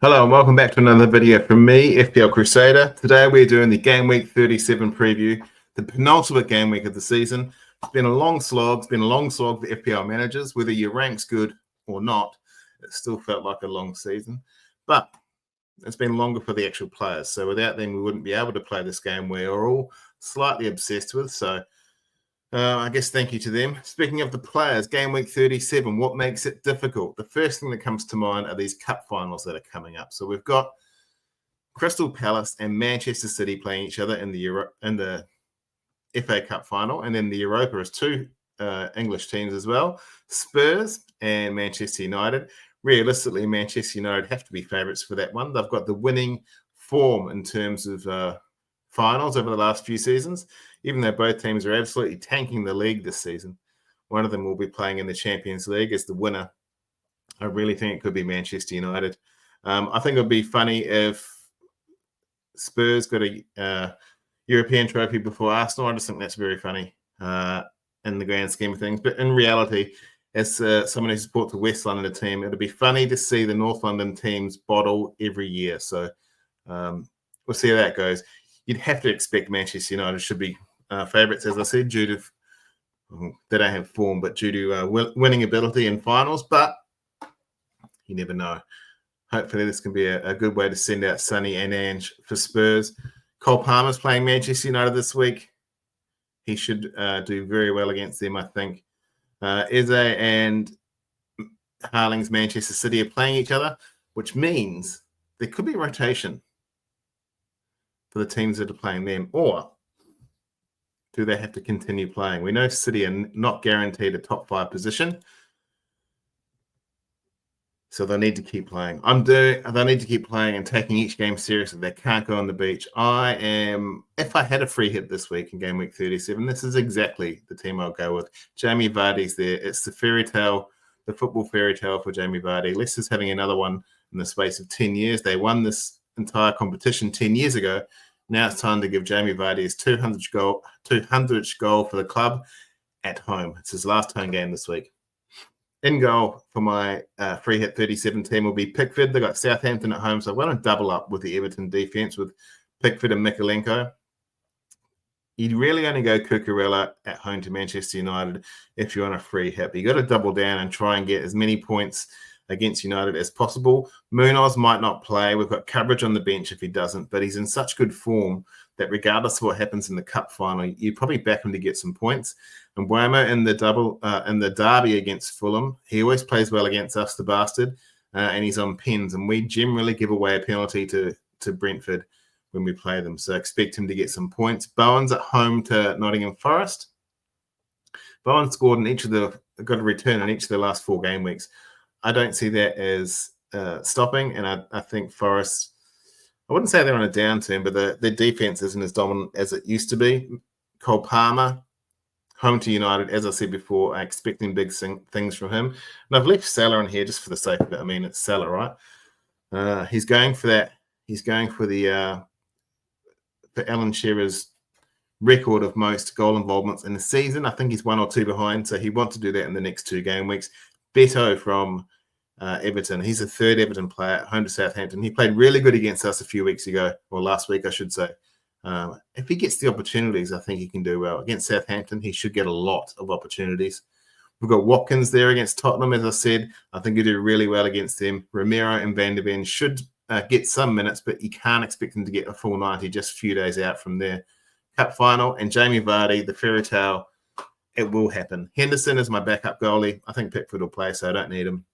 Hello and welcome back to another video from me, FPL Crusader. Today we're doing the Game Week 37 preview, the penultimate game week of the season. It's been a long slog. It's been a long slog for FPL managers. Whether your rank's good or not, it still felt like a long season. But it's been longer for the actual players. So without them, we wouldn't be able to play this game we're all slightly obsessed with. So I guess thank you to them. Speaking of the players, Game Week 37, what makes it difficult? The first thing that comes to mind are these cup finals that are coming up. So we've got Crystal Palace and Manchester City playing each other in the FA Cup final, and then the Europa is two English teams as well, Spurs and Manchester United. Realistically, Manchester United have to be favourites for that one. They've got the winning form in terms of finals over the last few seasons, even though both teams are absolutely tanking the league this season. One of them will be playing in the Champions League as the winner. I really think it could be Manchester United. I think it would be funny if Spurs got a European trophy before Arsenal. I just think that's very funny in the grand scheme of things. But in reality, as someone who supports the West London team, it would be funny to see the North London teams bottle every year. So we'll see how that goes. You'd have to expect Manchester United should be favourites, as I said, due to they don't have form, but due to winning ability in finals. But you never know. Hopefully, this can be a good way to send out Sonny and Ange for Spurs. Cole Palmer's playing Manchester United this week. He should do very well against them, I think. Eze and Harling's Manchester City are playing each other, which means there could be rotation for the teams that are playing them, or do they have to continue playing? We know City are not guaranteed a top 5 position, so they need to keep playing. They need to keep playing and taking each game seriously. They can't go on the beach. If I had a free hit this week in Game Week 37, this is exactly the team I'll go with. Jamie Vardy's there. It's the fairy tale, the football fairy tale for Jamie Vardy. Leicester's having another one in the space of 10 years. They won this entire competition 10 years ago. Now it's time to give Jamie Vardy his 200th goal for the club at home. It's his last home game this week. In goal for my free hit 37 team will be Pickford. They got Southampton at home, so I'm going to double up with the Everton defense with Pickford and Mikalenko. You'd really only go Cucurella at home to Manchester United if you're on a free hit. But you got to double down and try and get as many points against United as possible. Munoz might not play. We've got coverage on the bench if he doesn't, but he's in such good form that regardless of what happens in the cup final, you probably back him to get some points. And Wamo in the derby against Fulham, he always plays well against us, the bastard, and he's on pens. And we generally give away a penalty to Brentford when we play them. So expect him to get some points. Bowen's at home to Nottingham Forest. Bowen scored got a return in each of the last 4 game weeks. I don't see that as stopping, and I think Forest, I wouldn't say they're on a downturn, but their defense isn't as dominant as it used to be. Cole Palmer, home to United, as I said before, I'm expecting big things from him. And I've left Salah in here just for the sake of it. I mean, it's Salah, right? He's going for that. He's going for for Alan Shearer's record of most goal involvements in the season. I think he's 1 or 2 behind, so he wants to do that in the next 2 game weeks. Beto from Everton. He's a third Everton player at home to Southampton. He played really good against us a few weeks ago, or last week, I should say. If he gets the opportunities, I think he can do well. Against Southampton, he should get a lot of opportunities. We've got Watkins there against Tottenham, as I said. I think he'll do really well against them. Romero and Van der Ven should get some minutes, but you can't expect them to get a full 90 just a few days out from their cup final. And Jamie Vardy, the fairy tale, it will happen. Henderson is my backup goalie. I think Pickford will play, so I don't need him.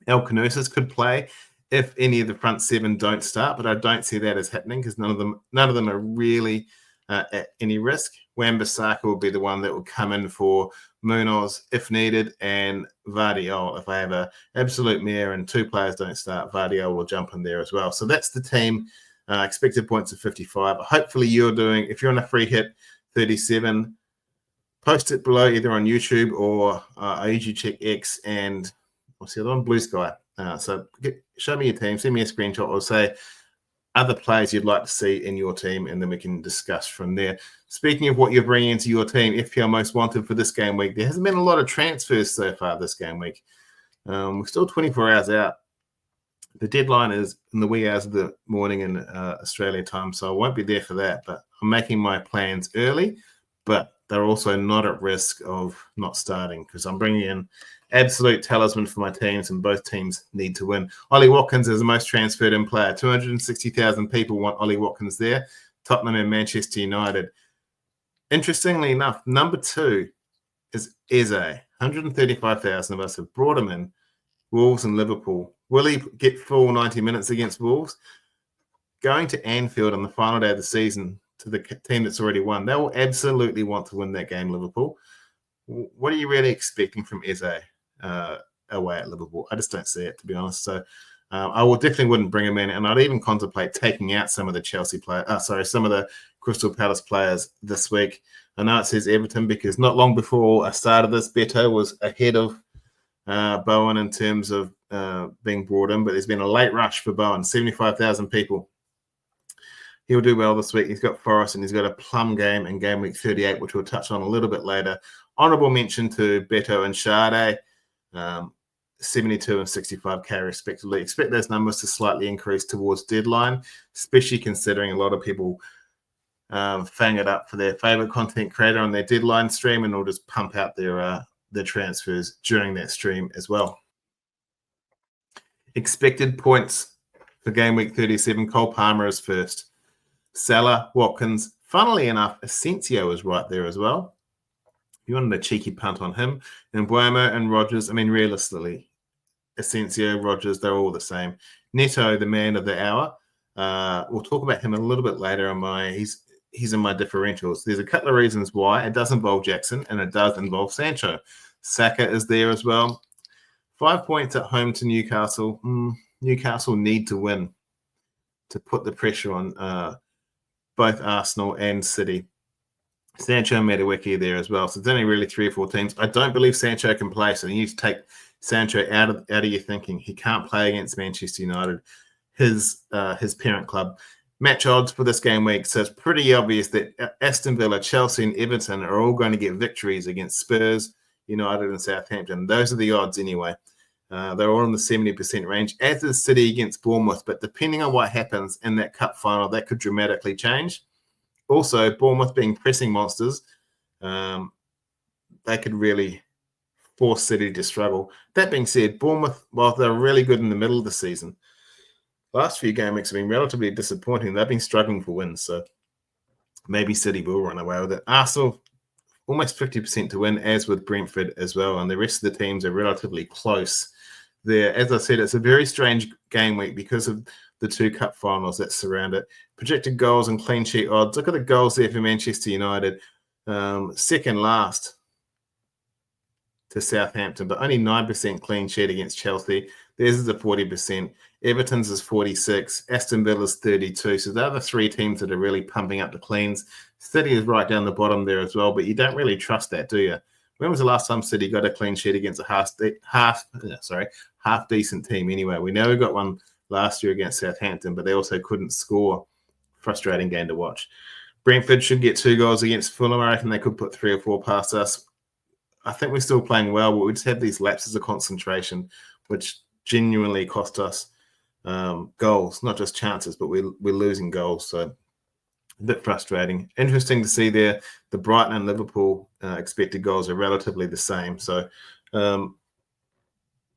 El Canousas could play if any of the front 7 don't start, but I don't see that as happening because none of them are really at any risk. Wan-Bissaka will be the one that will come in for Munoz if needed, and Vardiol, if I have an absolute mare and 2 players don't start, Vardiol will jump in there as well. So that's the team. Expected points of 55. Hopefully if you're on a free hit 37, post it below either on YouTube or I usually check X and what's the other one? Blue Sky. Show me your team, send me a screenshot, or say other players you'd like to see in your team, and then we can discuss from there. Speaking of what you're bringing into your team, FPL Most Wanted for this game week, there hasn't been a lot of transfers so far this game week. We're still 24 hours out The deadline is in the wee hours of the morning in Australia time, so I won't be there for that. But I'm making my plans early, but they're also not at risk of not starting because I'm bringing in absolute talisman for my teams, and both teams need to win. Ollie Watkins is the most transferred in player. 260,000 people want Ollie Watkins there. Tottenham and Manchester United. Interestingly enough, number 2 is Eze. 135,000 of us have brought him in. Wolves and Liverpool. Will he get full 90 minutes against Wolves? Going to Anfield on the final day of the season to the team that's already won, they will absolutely want to win that game, Liverpool. What are you really expecting from Eze away at Liverpool? I just don't see it, to be honest. So I definitely wouldn't bring him in, and I'd even contemplate taking out some of the Chelsea players. Some of the Crystal Palace players this week. I know it says Everton because not long before I started this, Beto was ahead of Bowen in terms of being brought in, but there's been a late rush for Bowen, 75,000 people. He'll do well this week. He's got Forest and he's got a plum game in game week 38, which we'll touch on a little bit later. Honourable mention to Beto and Sade, 72 and 65k respectively. Expect those numbers to slightly increase towards deadline, especially considering a lot of people fang it up for their favourite content creator on their deadline stream, and will just pump out their transfers during that stream as well. Expected points for game week 37. Cole Palmer is first. Salah, Watkins. Funnily enough, Asensio is right there as well. You wanted a cheeky punt on him. And Buemo and Rodgers, I mean, realistically, Asensio, Rodgers, they're all the same. Neto, the man of the hour. We'll talk about him a little bit later. He's in my differentials. There's a couple of reasons why. It does involve Jackson, and it does involve Sancho. Saka is there as well. 5 points at home to Newcastle. Newcastle need to win to put the pressure on both Arsenal and City. Sancho and Madueke there as well. So it's only really 3 or 4 teams. I don't believe Sancho can play, so you need to take Sancho out of your thinking. He can't play against Manchester United, his parent club. Match odds for this game week. So it's pretty obvious that Aston Villa, Chelsea, and Everton are all going to get victories against Spurs, United, and Southampton. Those are the odds anyway. They're all in the 70% range, as is City against Bournemouth. But depending on what happens in that cup final, that could dramatically change. Also, Bournemouth being pressing monsters, they could really force City to struggle. That being said, Bournemouth, while they're really good in the middle of the season, last few game weeks have been relatively disappointing. They've been struggling for wins, so maybe City will run away with it. Arsenal, almost 50% to win, as with Brentford as well, and the rest of the teams are relatively close there. As I said, it's a very strange game week because of the 2 cup finals that surround it. Projected goals and clean sheet odds. Look at the goals there for Manchester United. Second last to Southampton, but only 9% clean sheet against Chelsea. Theirs is a 40%. Everton's is 46. Aston Villa's 32. So they're the 3 teams that are really pumping up the cleans. City is right down the bottom there as well, but you don't really trust that, do you? When was the last time City got a clean sheet against a half decent team anyway? We know we got one last year against Southampton, but they also couldn't score. Frustrating game to watch. Brentford should get 2 goals against Fulham. I reckon they could put 3 or 4 past us. I think we're still playing well, but we just have these lapses of concentration, which genuinely cost us goals, not just chances, but we're losing goals. So a bit frustrating. Interesting to see there, the Brighton and Liverpool expected goals are relatively the same. So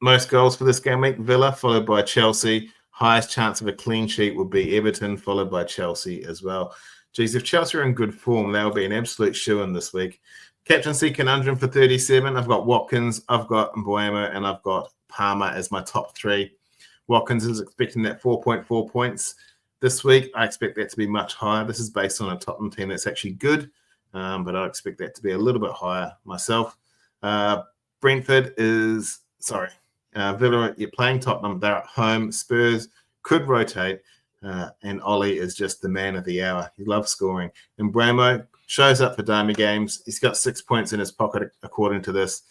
most goals for this game week, Villa, followed by Chelsea. Highest chance of a clean sheet would be Everton, followed by Chelsea as well. Geez, if Chelsea are in good form, they'll be an absolute shoo-in this week. Captaincy conundrum for 37. I've got Watkins, I've got Mbuemo, and I've got Palmer as my top 3. Watkins is expecting that 4.4 points this week. I expect that to be much higher. This is based on a Tottenham team that's actually good, but I expect that to be a little bit higher myself. Brentford is, Villa, you're playing Tottenham. They're at home. Spurs could rotate, and Ollie is just the man of the hour. He loves scoring. And Mbuemo shows up for Dami games. He's got 6 points in his pocket, according to this.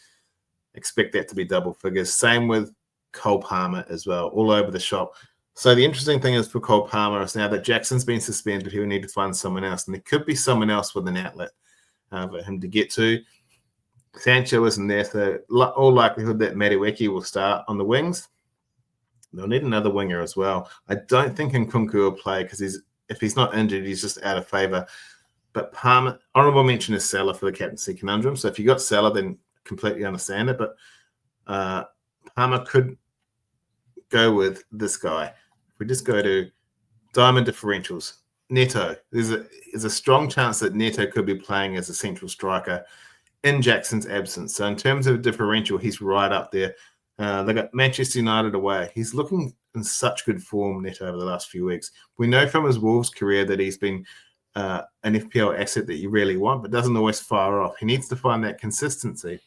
Expect that to be double figures. Same with Cole Palmer as well, all over the shop. So the interesting thing is for Cole Palmer is now that Jackson's been suspended, he'll need to find someone else. And there could be someone else with an outlet for him to get to. Sancho isn't there, so all likelihood that Madueke will start on the wings. They'll need another winger as well. I don't think Nkunku will play because if he's not injured, he's just out of favour. But Palmer, honourable mention is Salah for the captaincy conundrum. So if you got Salah, then completely understand it. But Palmer could go with this guy. If we just go to Diamond Differentials, Neto. There's a strong chance that Neto could be playing as a central striker in Jackson's absence. So in terms of differential, he's right up there. They got Manchester United away. He's looking in such good form, Neto, over the last few weeks. We know from his Wolves career that he's been an FPL asset that you really want, but doesn't always fire off. He needs to find that consistency.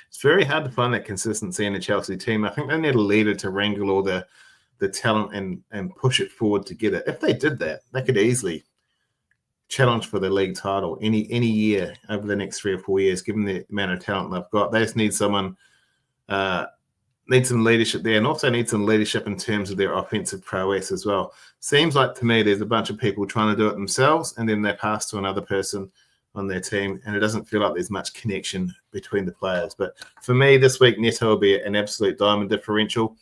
It's very hard to find that consistency in a Chelsea team. I think they need a leader to wrangle all the talent and push it forward together. If they did that, they could easily challenge for the league title any year over the next 3 or 4 years, given the amount of talent they've got. They just need someone, need some leadership there, and also need some leadership in terms of their offensive prowess as well. Seems like to me there's a bunch of people trying to do it themselves, and then they pass to another person on their team, and it doesn't feel like there's much connection between the players. But for me, this week, Neto will be an absolute diamond differential.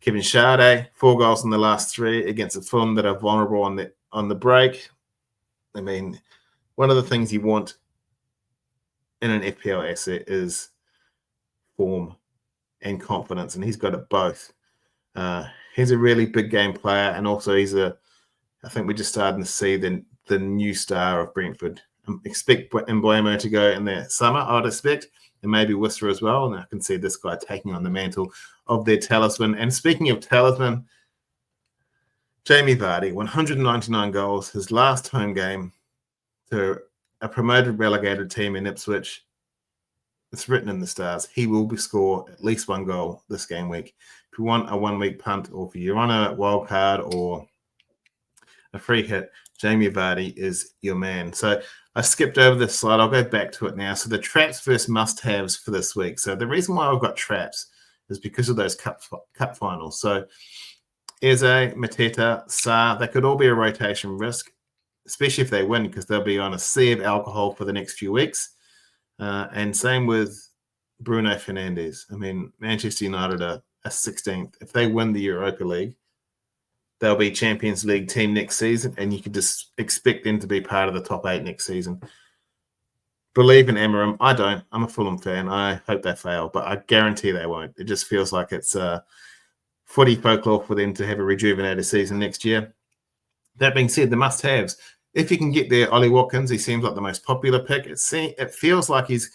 Kevin Sade, 4 goals in the last 3 against a Fulham that are vulnerable on the break. I mean, one of the things you want in an FPL asset is form and confidence, and he's got it both. He's a really big game player, and also I think we're just starting to see the new star of Brentford. Expect Mbeumo to go in the summer, I'd expect, and maybe Worcester as well, and I can see this guy taking on the mantle of their talisman. And speaking of talisman, Jamie Vardy, 199 goals, his last home game to a promoted relegated team in Ipswich. It's written in the stars. He will score at least 1 goal this game week. If you want a 1-week punt, or if you're on a wild card or a free hit, Jamie Vardy is your man. So I skipped over this slide. I'll go back to it now. So the traps versus must-haves for this week. So the reason why I've got traps is because of those cup finals. So Eze, Mateta, Sarr, that could all be a rotation risk, especially if they win, because they'll be on a sea of alcohol for the next few weeks. And same with Bruno Fernandes. I mean, Manchester United are 16th. If they win the Europa League, they'll be Champions League team next season, and you could just expect them to be part of the top 8 next season. Believe in Amarim. I don't. I'm a Fulham fan. I hope they fail, but I guarantee they won't. It just feels like it's footy folklore for them to have a rejuvenated season next year. That being said, the must-haves. If you can get there, Ollie Watkins, he seems like the most popular pick. It feels like he's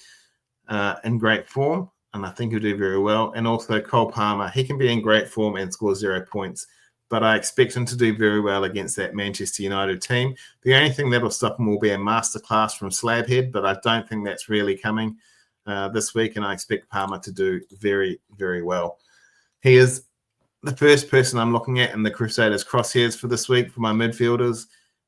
in great form, and I think he'll do very well. And also Cole Palmer. He can be in great form and score 0 points, but I expect him to do very well against that Manchester United team. The only thing that will stop him will be a masterclass from Slabhead, but I don't think that's really coming this week, and I expect Palmer to do very, very well. He is the first person I'm looking at in the Crusaders crosshairs for this week for my midfielders.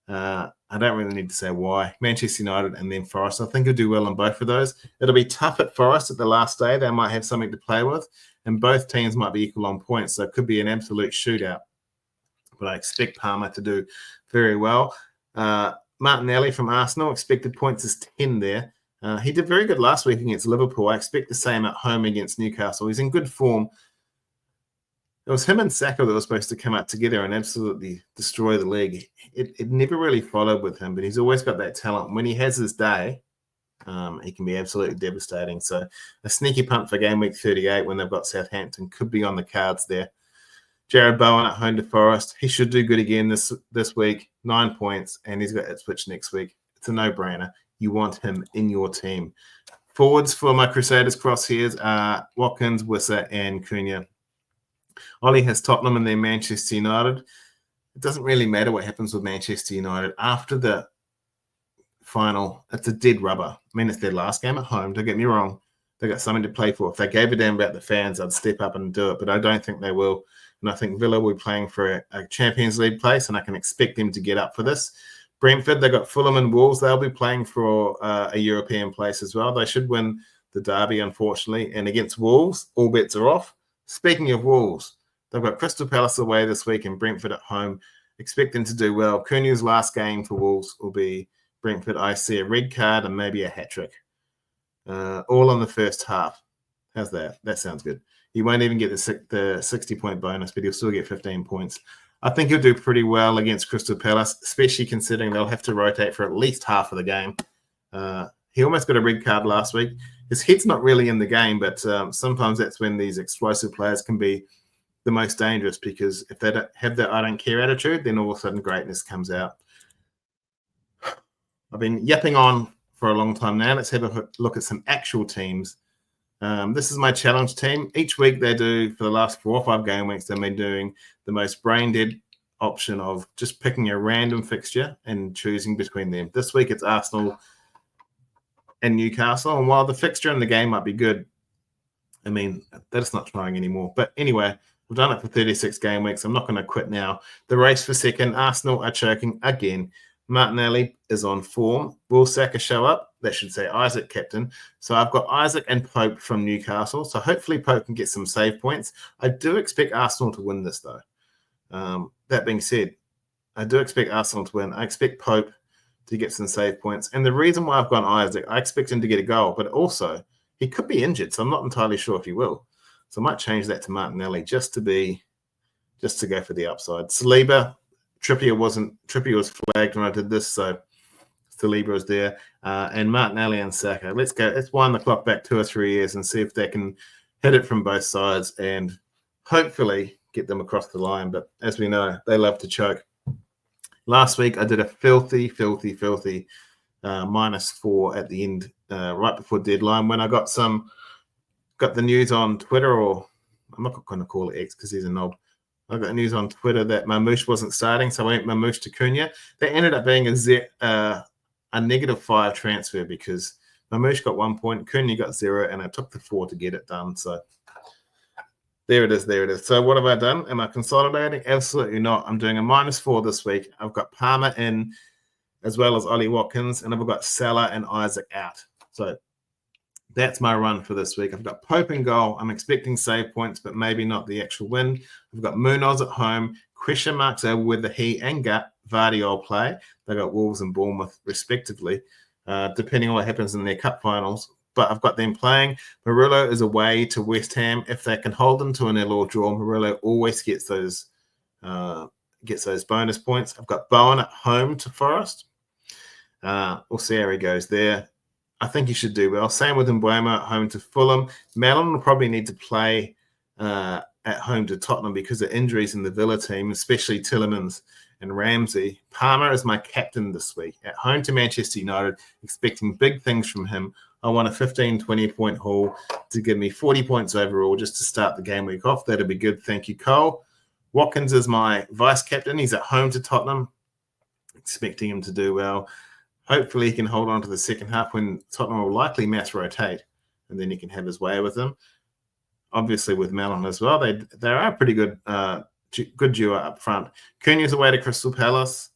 I don't really need to say why. Manchester United and then Forest. I think he'll do well on both of those. It'll be tough at Forest at the last day. They might have something to play with, and both teams might be equal on points, so it could be an absolute shootout. But I expect Palmer to do very well. Martinelli from Arsenal, expected points is 10 there. He did very good last week against Liverpool. I expect the same at home against Newcastle. He's in good form. It was him and Saka that were supposed to come out together and absolutely destroy the league. It never really followed with him, but he's always got that talent. When he has his day, he can be absolutely devastating. So a sneaky punt for game week 38 when they've got Southampton could be on the cards there. Jared Bowen at home to Forest. He should do good again this week. 9 points, and he's got Ipswich next week. It's a no-brainer. You want him in your team. Forwards for my Crusaders crosshairs are Watkins, Wissa, and Cunha. Ollie has Tottenham and then Manchester United. It doesn't really matter what happens with Manchester United. After the final, it's a dead rubber. I mean, it's their last game at home. Don't get me wrong. They've got something to play for. If they gave a damn about the fans, I'd step up and do it, but I don't think they will. And I think Villa will be playing for a Champions League place, and I can expect them to get up for this. Brentford, they've got Fulham and Wolves. They'll be playing for a European place as well. They should win the derby, unfortunately. And against Wolves, all bets are off. Speaking of Wolves, they've got Crystal Palace away this week and Brentford at home. Expect them to do well. Cunha's last game for Wolves will be Brentford. I see a red card and maybe a hat-trick. All in the first half. How's that? That sounds good. He won't even get the 60-point bonus, but he'll still get 15 points. I think he'll do pretty well against Crystal Palace, especially considering they'll have to rotate for at least half of the game. He almost got a red card last week. His head's not really in the game, but sometimes that's when these explosive players can be the most dangerous, because if they don't have that I don't care attitude, then all of a sudden greatness comes out. I've been yapping on for a long time now. Let's have a look at some actual teams. This is my challenge team. Each week they do, for the last 4 or 5 game weeks, they've been doing the most brain-dead option of just picking a random fixture and choosing between them. This week it's Arsenal and Newcastle. And while the fixture in the game might be good, I mean, that's not trying anymore. But anyway, we've done it for 36 game weeks. I'm not going to quit now. The race for second, Arsenal are choking again. Martinelli is on form. Will Saka show up? That should say Isaac captain. So I've got Isaac and Pope from Newcastle. So hopefully Pope can get some save points. I do expect Arsenal to win this, though. That being said, I do expect Arsenal to win. I expect Pope to get some save points. And the reason why I've gone Isaac, I expect him to get a goal, but also he could be injured, so I'm not entirely sure if he will. So I might change that to Martinelli just to go for the upside. Saliba, Trippier was flagged when I did this, so Saliba was there. And Martinelli and Saka. Let's wind the clock back 2 or 3 years and see if they can hit it from both sides and hopefully get them across the line. But as we know, they love to choke. Last week, I did a filthy -4 at the end, right before deadline, when I got the news on Twitter, or I'm not going to call it X because he's a knob. I got news on Twitter that Mamouche wasn't starting, so I went Mamouche to Cunha. That ended up being a -5 transfer because Mamouche got 1 point, Cunha got 0, and I took the 4 to get it done. So there it is. So what have I done? Am I consolidating? Absolutely not. I'm doing a -4 this week. I've got Palmer in as well as Ollie Watkins, and I've got Salah and Isaac out. So that's my run for this week. I've got Pope in goal. I'm expecting save points, but maybe not the actual win. I've got Munoz at home. Question marks over whether he and Vardy will play. They've got Wolves and Bournemouth, respectively, depending on what happens in their cup finals. But I've got them playing. Murillo is away to West Ham. If they can hold them to a nil or draw, Murillo always gets those bonus points. I've got Bowen at home to Forest. We'll see how he goes there. I think he should do well. Same with Mbuemo at home to Fulham. Malin will probably need to play at home to Tottenham because of injuries in the Villa team, especially Tillemans and Ramsey. Palmer is my captain this week. At home to Manchester United, expecting big things from him. I want a 15-20 point haul to give me 40 points overall just to start the game week off. That'll be good. Thank you, Cole. Watkins is my vice captain. He's at home to Tottenham, expecting him to do well. Hopefully he can hold on to the second half when Tottenham will likely mass rotate, and then he can have his way with them. Obviously with Malin as well, they are a pretty good duo up front. Cunha's away to Crystal Palace.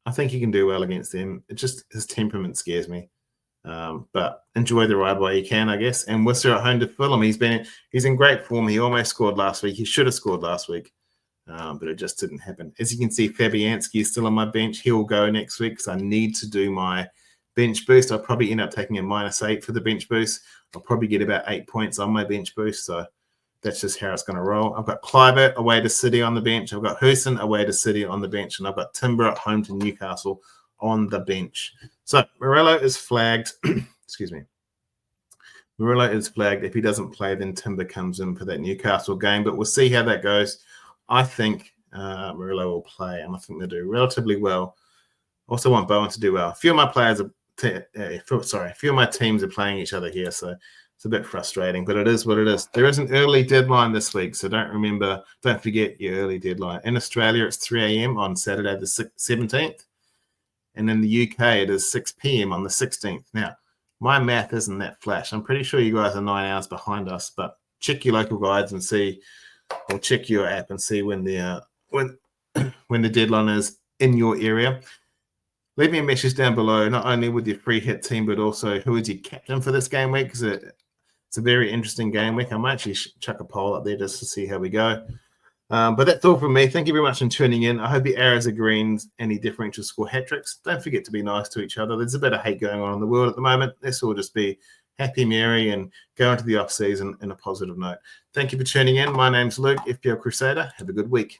I think he can do well against them. It just, his temperament scares me. But enjoy the ride while you can, I guess. And Worcester at home to Fulham. He's in great form. He almost scored last week. He should have scored last week. But it just didn't happen. As you can see, Fabianski is still on my bench. He'll go next week because I need to do my bench boost. I'll probably end up taking a -8 for the bench boost. I'll probably get about 8 points on my bench boost. So that's just how it's going to roll. I've got Kluivert away to City on the bench. I've got Huijsen away to City on the bench. And I've got Timber at home to Newcastle on the bench. So Murillo is flagged. Excuse me. Murillo is flagged. If he doesn't play, then Timber comes in for that Newcastle game. But we'll see how that goes. I think Murillo will play, and I think they'll do relatively well. Also want Bowen to do well. A few of my teams are playing each other here, so it's a bit frustrating, but it is what it is. There is an early deadline this week, so don't forget your early deadline. In Australia, it's 3 a.m. on Saturday the 17th, and in the UK, it is 6 p.m. on the 16th. Now, my math isn't that flash. I'm pretty sure you guys are 9 hours behind us, but check your local guides and see, or check your app and see when the deadline is in your area. Leave me a message down below, not only with your free hit team, but also who is your captain for this game week, because it's a very interesting game week. I might actually chuck a poll up there just to see how we go. But that's all from me. Thank you very much for tuning in. I hope your arrows are greens and your differentials score hat tricks. Don't forget to be nice to each other. There's a bit of hate going on in the world at the moment. Let's all just be happy, merry, and go into the off season in a positive note. Thank you for tuning in. My name's Luke, FPL Crusader. Have a good week.